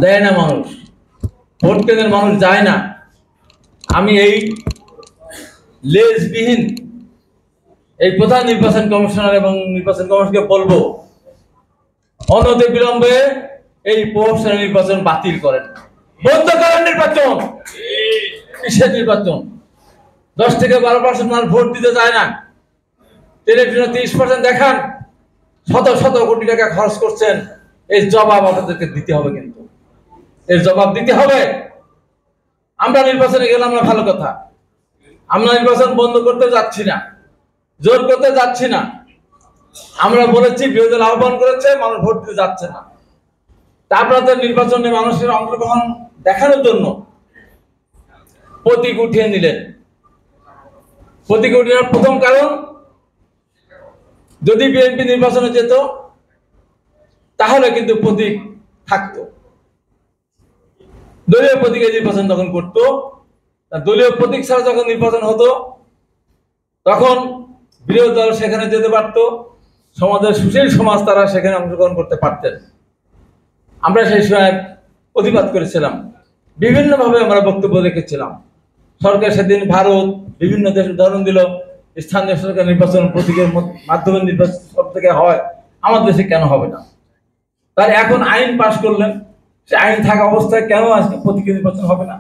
দেয় না মানুষ, ভোট কেন্দ্রের মানুষ যায় না। আমি এই লেজবিহীন এই প্রধান নির্বাচন কমিশনার এবং নির্বাচন কমিশনকে বলবো, অনতি বিলম্বে এই পৌরসভা নির্বাচন বাতিল করেন, বন্ধ করেন নির্বাচন। কিসের নির্বাচন? 10 থেকে 12% মানুষ ভোট দিতে চায় না। টেলিভিশনে 30% দেখান, শত শত কোটি টাকা খরচ করছেন। এর জবাব আপনাদেরকে দিতে হবে, কিন্তু এর জবাব দিতে হবে। আমরা নির্বাচনে গেলাম না, ভালো কথা। আমরা নির্বাচন বন্ধ করতে যাচ্ছি না, জোর করতে যাচ্ছি না। আমরা বলেছি, বিরোধী দল আহ্বান করেছে, মানুষ ভোট দিতে যাচ্ছে না। তা আপনাদের নির্বাচনে মানুষের অংশগ্রহণ দেখানোর জন্য প্রতীক উঠিয়ে নিলেন। প্রতীক উঠিয়ে প্রথম কারণ, যদি বিএনপি নির্বাচনে যেত তাহলে কিন্তু প্রতীক থাকতো। দলীয় প্রতীকে নির্বাচন যখন করতো, দলীয় প্রতীক ছাড়া যখন নির্বাচন হতো, তখন বিরোধী দল সেখানে যেতে পারত, সমাজের সুশীল সমাজ তারা সেখানে অংশগ্রহণ করতে পারতেন। আমরা সেই সময় প্রতিবাদ করেছিলাম, বিভিন্নভাবে আমরা বক্তব্য রেখেছিলাম। সরকার সেদিন ভারত বিভিন্ন দেশ উদাহরণ দিল, স্থানীয় সরকার নির্বাচন প্রতীকের মাধ্যমে নির্বাচন সব থেকে হয়, আমার দেশে কেন হবে না? তার এখন আইন পাশ করলেন, সে আইন থাকা অবস্থায় কেন আজকে প্রতীকের নির্বাচন হবে না?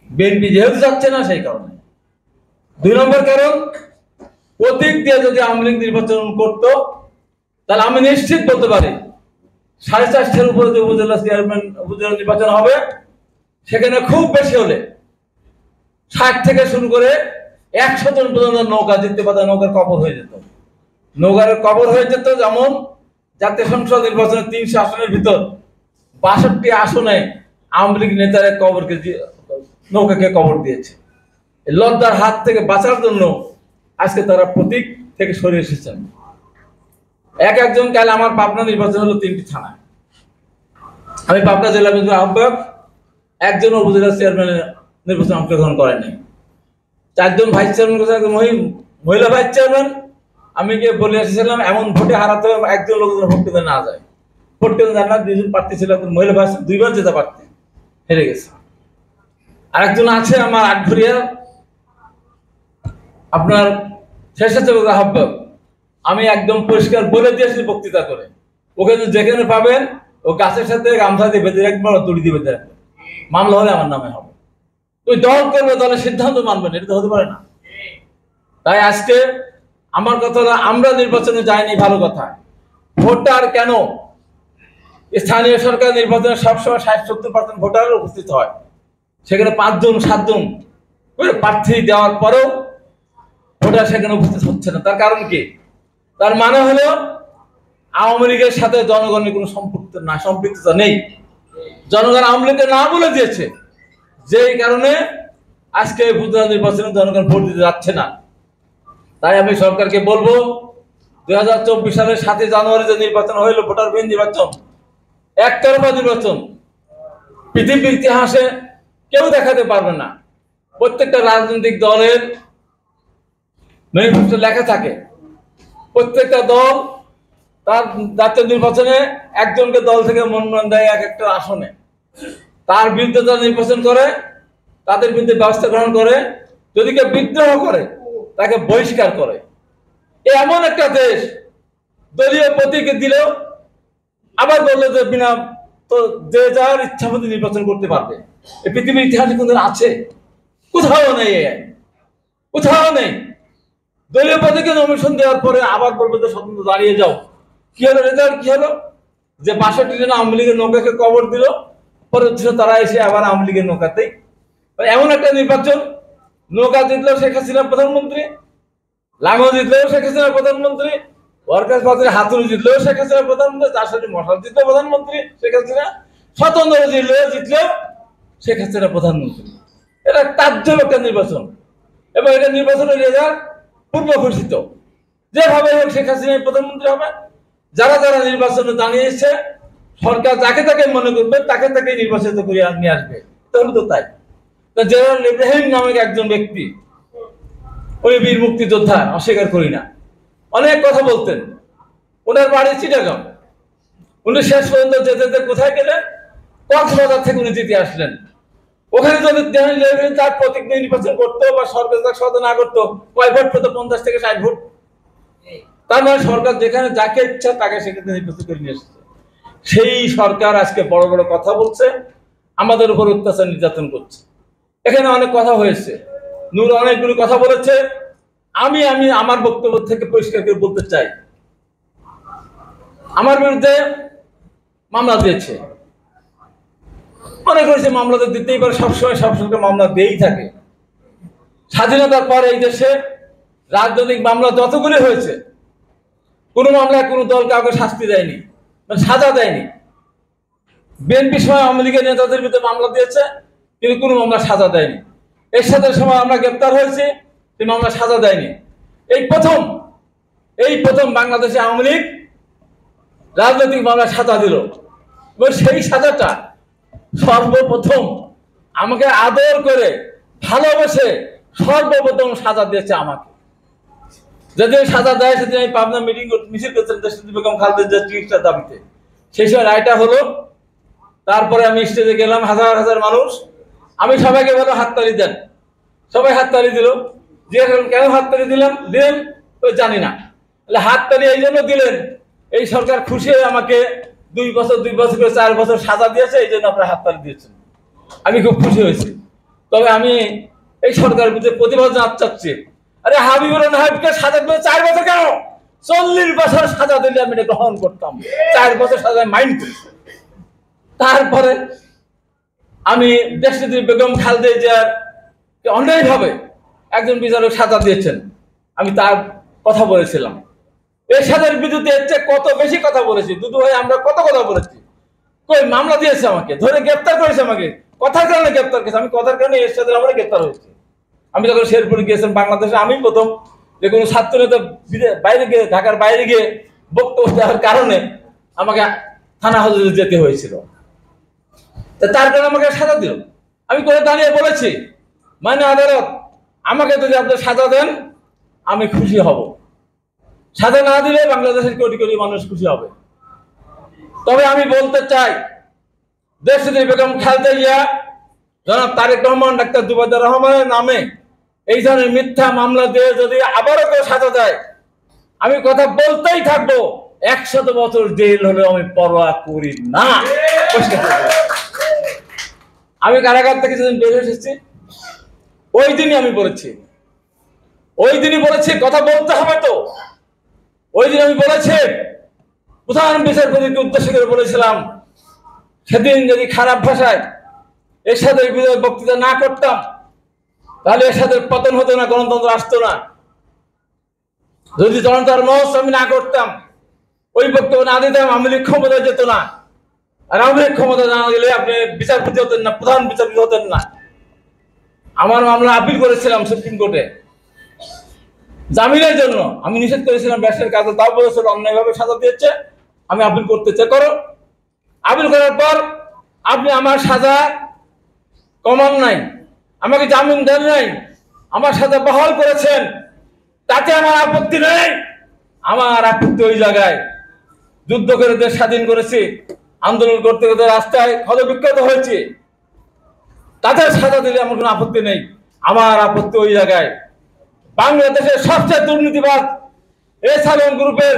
বিএনপি যেহেতু যাচ্ছে না, সেই কারণে। 2 নম্বর কারণ, প্রতীক দিয়ে যদি আওয়ামী লীগ নির্বাচন করত, তাহলে আমি নিশ্চিত বলতে পারি 4.5টার উপরে যে উপজেলা চেয়ারম্যান উপজেলা নির্বাচন হবে, সেখানে খুব বেশি হলে 60 থেকে শুরু করে 100 জন পর্যন্ত নৌকা জিততে পারত, নৌকার কবর হয়ে যেত। নৌকার কবর হয়ে যেত। যেমন জাতীয় সংসদ নির্বাচনের 300 আসনের ভিতর 62 আসনে আওয়ামী লীগ নেতারা নৌকাকে কবর দিয়েছে। লজ্জার হাত থেকে বাঁচার জন্য আজকে তারা প্রতীক থেকে সরে এসেছেন। একজন কাল আমার পাবনা নির্বাচন হলো 3টি থানায়, আমি পাবনা জেলা বিএনপির আহ্বায়ক, একজন উপজেলা চেয়ারম্যান নির্বাচন অংশগ্রহণ করেনি। 4 জন ভাইস চেয়ারম্যান, মহিলা ভাইস চেয়ারম্যান। আমি গিয়ে বলে এসেছিলাম, এমন ভোটে হারাতে হবে একজন লোক ভোট কেন্দ্রে না যায়। ভোট কেন্দ্রে জানা 2 জন প্রার্থী ছিল, মহিলা ভাইস 2 বার যেতে পারতেন, হেরে গেছে। আরেকজন আছে আমার আটঘরিয়া, আপনার স্বেচ্ছাসেবক আহ্বায়ক। আমি একদম পরিষ্কার বলে দিয়েছি বক্তৃতা করে, ওকে যেখানে পাবেন ও গাছের সাথে গামছা দিয়ে বেঁধে রাখবেন, দড়ি দিয়ে বেঁধে রাখবেন, মামলা হলে আমার নামে হবে। তুই দল করবে, দলের সিদ্ধান্ত মানবেন, এটা তো হতে পারে না। তাই আজকে আমার কথা হলো, আমরা নির্বাচনে যাইনি, ভালো কথা। ভোটার কেন? স্থানীয় সরকার নির্বাচনে সবসময় 60-70% ভোটার উপস্থিত হয়, সেখানে 5 জন 7 জন প্রার্থী দেওয়ার পরেও ভোটার সেখানে উপস্থিত হচ্ছে না। তার কারণ কি? তার মানে হলো আওয়ামী লীগের সাথে জনগণের কোনো সম্পৃক্ততা নেই। জনগণ আওয়ামী লীগকে না বলে দিয়েছে, যেই কারণে আজকে উপজেলা নির্বাচনে জনগণ ভোট দিতে যাচ্ছে না। তাই আমি সরকারকে বলবো, 2024 সালের 7 জানুয়ারি যে নির্বাচন হইল, ভোটারবিহীন নির্বাচন, একতরফা নির্বাচন, পৃথিবীর ইতিহাসে কেউ দেখাতে পারবে না। প্রত্যেকটা রাজনৈতিক দলের ম্যানিফেস্টো লেখা থাকে, প্রত্যেকটা দল তার জাতীয় নির্বাচনে একজনকে দল থেকে মনোনয়ন দেয় এক একটা আসনে, তার বিরুদ্ধে তারা নির্বাচন করে, তাদের বিরুদ্ধে ব্যবস্থা গ্রহণ করে। যদি কেউ বিদ্রোহ করে তাকে বহিষ্কার করে। এমন একটা দেশ, দলীয় প্রতীকে দিলেও আবার বললো যে বিনা তো যে যার ইচ্ছা মতো নির্বাচন করতে পারবে। এই পৃথিবীর ইতিহাসে কোন আছে? কোথাও নেই, কোথাও নেই। দলীয় প্রতীকে নমিনেশন দেওয়ার পরে আবার বলবো যে স্বতন্ত্র দাঁড়িয়ে যাও। কি হলো রেজাল্ট? কি হলো? যে 62 জন আওয়ামী লীগের নৌকাকে কবর দিল, পরে তারা এসে আবার আওয়ামী লীগের নৌকাতেই। এমন একটা নির্বাচন, নৌকা জিতলেও শেখ হাসিনা প্রধানমন্ত্রী, লাঙ্গল জিতলেও শেখ হাসিনা প্রধানমন্ত্রী, ওয়ার্কার্স পার্টির হাতুড়ি জিতলেও শেখ হাসিনা প্রধানমন্ত্রী, তার সাথে মশাল জিতলেও প্রধানমন্ত্রী শেখ হাসিনা, স্বতন্ত্র জিতলেও শেখ হাসিনা প্রধানমন্ত্রী। এটা তাজ্জব একটা নির্বাচন, এবং এটা নির্বাচনের রেজাল্ট পূর্ব ঘোষিত। যেভাবে শেখ হাসিনা প্রধানমন্ত্রী হবে, যারা যারা নির্বাচনে দাঁড়িয়ে এসছে, সরকার যাকে তাকে মনে করবে তাকে তাকে নির্বাচিত করে নিয়ে আসবে। তাহলে তো তাই। জেনারেল ইব্রাহিম নামক একজন ব্যক্তি, উনি বীর মুক্তিযোদ্ধা, অস্বীকার করি না, অনেক কথা বলতেন। ওনার বাড়ি চিটাগাং। উনি শেষ পর্যন্ত যেতে যেতে কোথায় গেলেন? কক্সবাজার থেকে উনি জিতে আসলেন। ওখানে যদি তার প্রতীক নিয়ে নির্বাচন করতো বা সরকার তার না করতো, কয় ভোট পেতো? 50 থেকে 60 ভোট। তার মানে সরকার যেখানে যাকে ইচ্ছা তাকে সেক্ষেত্রে নির্বাচন করে নিয়ে এসেছে। সেই সরকার আজকে বড় বড় কথা বলছে, আমাদের উপর অত্যাচার নির্যাতন করছে। এখানে অনেক কথা হয়েছে, নূর অনেকগুলো কথা বলেছে। আমি আমার বক্তব্য থেকে পরিষ্কার করে বলতে চাই, আমার বিরুদ্ধে মামলা দিয়েছে, মনে করেছে মামলা তো দিতেই পারে, সবসময় সবসময় মামলা দিয়েই থাকে। স্বাধীনতার পর এই দেশে রাজনৈতিক মামলা যতগুলি হয়েছে, কোনো মামলায় কোনো দল কাউকে শাস্তি দেয়নি, মানে সাজা দেয়নি। বিএনপি সময় আওয়ামী লীগের নেতাদের বিরুদ্ধে মামলা দিয়েছে, কিন্তু কোনো মামলা সাজা দেয়নি। এরশাদের সময় আমরা গ্রেপ্তার হয়েছি, কিন্তু মামলা সাজা দেয়নি। এই প্রথম বাংলাদেশে আওয়ামী লীগ রাজনৈতিক মামলা সাজা দিল, এবং সেই সাজাটা সর্বপ্রথম আমাকে আদর করে ভালোবেসে সর্বপ্রথম সাজা দিয়েছে আমাকে। যেদিন সাজা দেয় সেদিন আমি পাবনা মিছিল করছিলাম দেশনেত্রী বেগম খালেদা চিকিৎসার দাবিতে। সেই সময় রায়টা হলো, তারপরে আমি স্টেজে গেলাম, হাজার হাজার মানুষ, আমি সবাইকে বললাম হাততালি দেন। সবাই হাততালি দিল। যে কেন হাততালি দিলেন তো জানি না। হাততালি এই জন্য দিলেন, এই সরকার খুশি হয়ে আমাকে 2 বছর করে 4 বছর সাজা দিয়েছে, এই জন্য আপনারা হাততালি দিয়েছেন। আমি খুব খুশি হয়েছি। তবে আমি এই সরকারের বিরুদ্ধে প্রতিবাদ জানাতে চাচ্ছি। আরে হাবিবুর রহমানকে সাজা দিলে 4 বছর কেন? 40 বছর সাজা দিলে আমি এটা গ্রহণ করতাম। 4 বছর সাজা মাইন্ড করি। তারপরে আমি দেশনেত্রী বেগম খালেদা জিয়ার অন্যায়ভাবে একজন বিচারক সাজা দিয়েছেন, আমি তার কথা বলেছিলাম। এরশাদের বিরুদ্ধে এর চেয়ে কত বেশি কথা বলেছি। দুদু ভাই আমরা কত কথা বলেছি। কই মামলা দিয়েছে, আমাকে ধরে গ্রেপ্তার করেছে, আমাকে কথার কারণে গ্রেপ্তার করেছে। আমি কথার কারণে এরশাদের আমরা গ্রেপ্তার হয়েছি। আমি যখন শেরপুরে গিয়েছিলাম বাংলাদেশে, আমি প্রথম যে কোনো ছাত্র নেতা বাইরে গিয়ে, ঢাকার বাইরে গিয়ে বক্তব্য দেওয়ার কারণে আমাকে থানা হাজতে যেতে হয়েছিল। তার কারণে আমাকে সাজা দিল। আমি করে দাঁড়িয়ে বলেছি, মানে আদালত আমাকে যদি আপনি সাজা দেন আমি খুশি হব, সাজা না দিলে বাংলাদেশের কোটি কোটি মানুষ খুশি হবে। তবে আমি বলতে চাই, দেশনেত্রী বেগম খালেদা জিয়া, জনাব তারেক রহমান, ডাক্তার জুবাইদুর রহমানের নামে এই ধরনের মিথ্যা মামলা দিয়ে যদি আবারও কেউ সাজা দেয়, আমি কথা বলতেই থাকবো। 100 বছর জেল হলেও আমি পরোয়া করি না। আমি কারাগার থেকে যেদিন বের হয়ে এসেছি, ওই দিনই আমি বলেছি, কথা বলতে হবে তো। ওই দিন আমি বলেছি, প্রধান বিচারপতিকে উদ্দেশ্য করে বলেছিলাম, সেদিন যদি খারাপ ভাষায় এরশাদের বিরুদ্ধে বক্তৃতা না করতাম, তাহলে এরশাদের পতন হতো না, গণতন্ত্র আসতো না। যদি জনতার মঞ্চ আমি না করতাম, ওই বক্তব্য না দিতাম, আওয়ামী লীগ ক্ষমতায় যেত না। আর আওয়ামী লীগ ক্ষমতা না গেলে আপনি বিচারপতি হতেন না, প্রধান বিচারপতি হতেন না। আমার মামলা আপিল করেছিলাম সুপ্রিম কোর্টে জামিনের জন্য। আমি নিষেধ করেছিলাম ব্যবসার কাজে, তাও বলেছিল অন্যায়ভাবে সাজা দিয়েছে, আমি আপিল করতে চাই, করো। আপিল করার পর আপনি আমার সাজা কমান নাই, আমাকে জামিন দেন নাই, আমার সাথে বহাল করেছেন, তাতে আমার আপত্তি নেই। আমার আপত্তি ওই জায়গায়, যুদ্ধ করে দেশ স্বাধীন করেছি, আন্দোলন করতে করতে রাস্তায় ক্ষতবিক্ষত হয়েছে, তাদের সাজা দিলে আমার কোনো আপত্তি নেই। আমার আপত্তি ওই জায়গায়, বাংলাদেশের সবচেয়ে দুর্নীতিবাদ এসালন গ্রুপের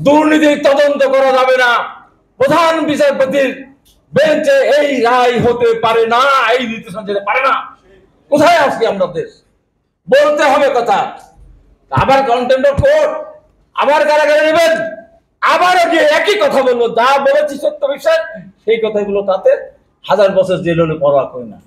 দুর্নীতির তদন্ত করা যাবে না। প্রধান বিচারপতির বেঞ্চে এই রায় হতে পারে না, এই নির্দেশনা যেতে পারে না। কোথায় আসছি আমরা দেশ? বলতে হবে কথা। আবার কন্টেম্প অফ কোর্ট, আবার কারাগারে নেবেন, আবারও গিয়ে একই কথা বলবো, যা বলেছি সত্য বিষয় সেই কথাগুলো, তাতে 1000 বছর জেল হলে পরোয়া করি না।